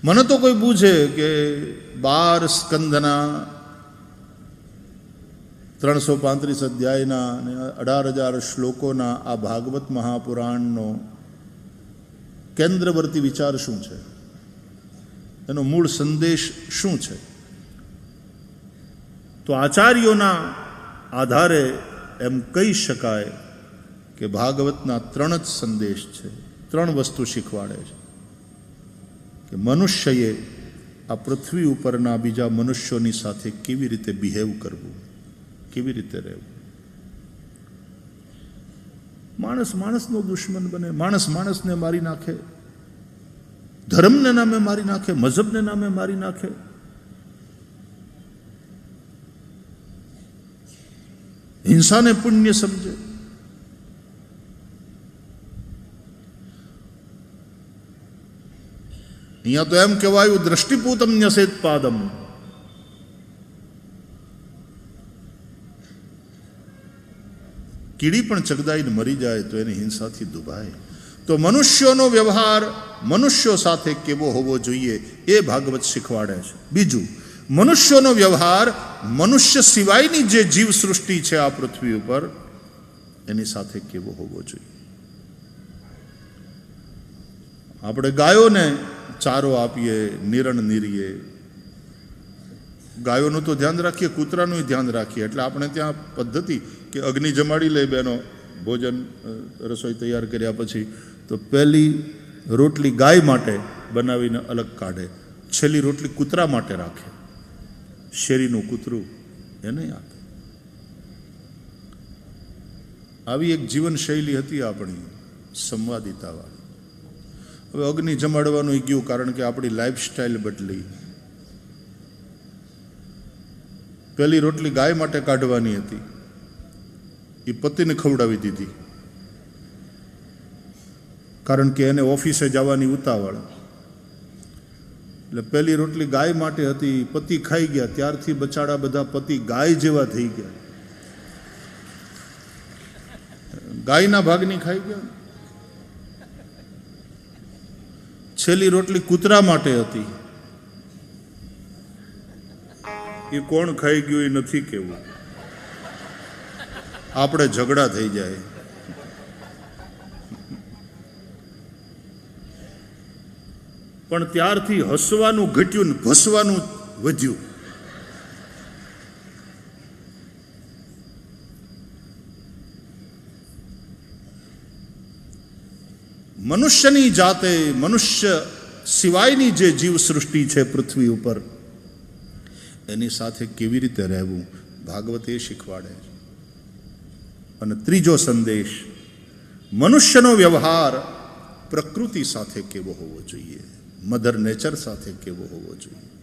મને તો કોઈ પૂછે કે 12 સ્કંદના 335 અધ્યાયના અને 18,000 શ્લોકોના આ ભાગવત મહાપુરાણનો કેન્દ્રવર્તી વિચાર શું છે, એનો મૂળ સંદેશ શું છે? તો આચાર્યોના આધારે એમ કહી શકાય કે ભાગવતના 3 જ સંદેશ છે, 3 વસ્તુ શીખવાડે છે કે મનુષ્યએ આ પૃથ્વી ઉપરના બીજા મનુષ્યોની સાથે કેવી રીતે બિહેવ કરવું, કેવી રીતે રહેવું. માણસ માણસનો દુશ્મન બને, માણસ માણસને મારી નાખે, ધર્મને નામે મારી નાખે, મઝહબને નામે મારી નાખે. હિંસાને પુણ્ય સમજે. અહીંયા તો એમ કહેવાયું દ્રષ્ટિપૂતમ ન્યસેત પાદમ. કીડી પણ ચગદાઈને મરી જાય તો એની હિંસાથી દુભાય. તો મનુષ્યોનો વ્યવહાર મનુષ્યો સાથે કેવો હોવો જોઈએ એ ભાગવત શીખવાડે છે. બીજું, મનુષ્યોનો વ્યવહાર મનુષ્ય સિવાયની જે જીવ સૃષ્ટિ છે આ પૃથ્વી ઉપર એની સાથે કેવો હોવો જોઈએ. આપણે ગાયોને ચારો આપીએ, નિરણ નીરીએ, ગાયોનું તો ધ્યાન રાખીએ, કૂતરાનું ધ્યાન રાખીએ. એટલે આપણે ત્યાં પદ્ધતિ કે અગ્નિ જમાડી લે બેનો, ભોજન રસોઈ તૈયાર કર્યા પછી તો પહેલી રોટલી ગાય માટે બનાવીને અલગ કાઢે, છેલ્લી રોટલી કૂતરા માટે રાખે, શેરીનું કૂતરું એને આપે. આવી એક જીવનશૈલી હતી આપણી સંવાદિતાવાળી. હવે અગ્નિ જમાડવાનું ગયું કારણ કે આપણી લાઈફસ્ટાઈલ બદલી. પહેલી રોટલી ગાય માટે કાઢવાની હતી, એ પતિને ખવડાવી દીધી કારણ કે એને ઓફિસે જવાની ઉતાવળ. એટલે પહેલી રોટલી ગાય માટે હતી, પતિ ખાઈ ગયા. ત્યારથી બચાડા બધા પતિ ગાય જેવા થઈ ગયા, ગાયના ભાગની ખાઈ ગયા. છેલ્લી રોટલી કૂતરા માટે હતી, એ કોણ ખાઈ ગયું એ નથી કહેવું, આપણે ઝઘડા થઈ જાય. પણ ત્યારથી હસવાનું ઘટ્યું ને ભસવાનું વધ્યું. મનુષ્યની જાતે, મનુષ્ય સિવાયની જે જીવ સૃષ્ટિ છે પૃથ્વી ઉપર એની સાથે કેવી રીતે રહેવું ભાગવત એ શીખવાડે છે. અને ત્રીજો સંદેશ, મનુષ્યનો વ્યવહાર પ્રકૃતિ સાથે કેવો હોવો જોઈએ, મધર નેચર સાથે કેવો હોવો જોઈએ.